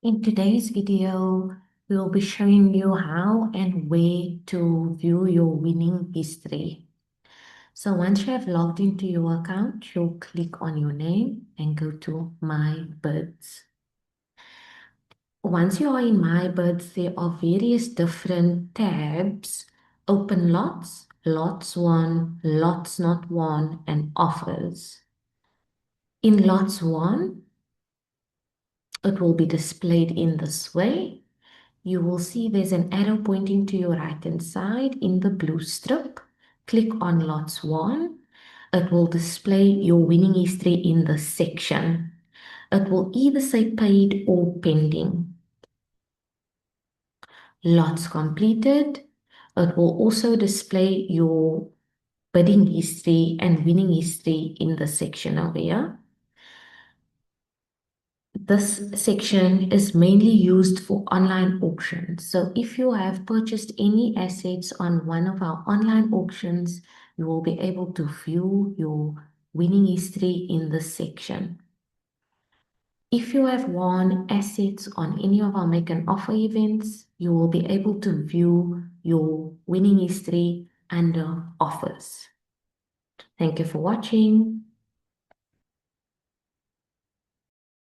In today's video, we'll be showing you how and where to view your winning history. So once you have logged into your account, you'll click on your name and go to My Bids. Once you are in My Bids, there are various different tabs: open lots, lots won, lots not won, and offers. In lots won, it will be displayed in this way. You will see there's an arrow pointing to your right hand side in the blue strip. Click on lots won. It will display your winning history in this section. It will either say paid or pending. Lots completed. It will also display your bidding history and winning history in the section over here. This section is mainly used for online auctions. So if you have purchased any assets on one of our online auctions, you will be able to view your winning history in this section. If you have won assets on any of our make an offer events, you will be able to view your winning history under offers. Thank you for watching.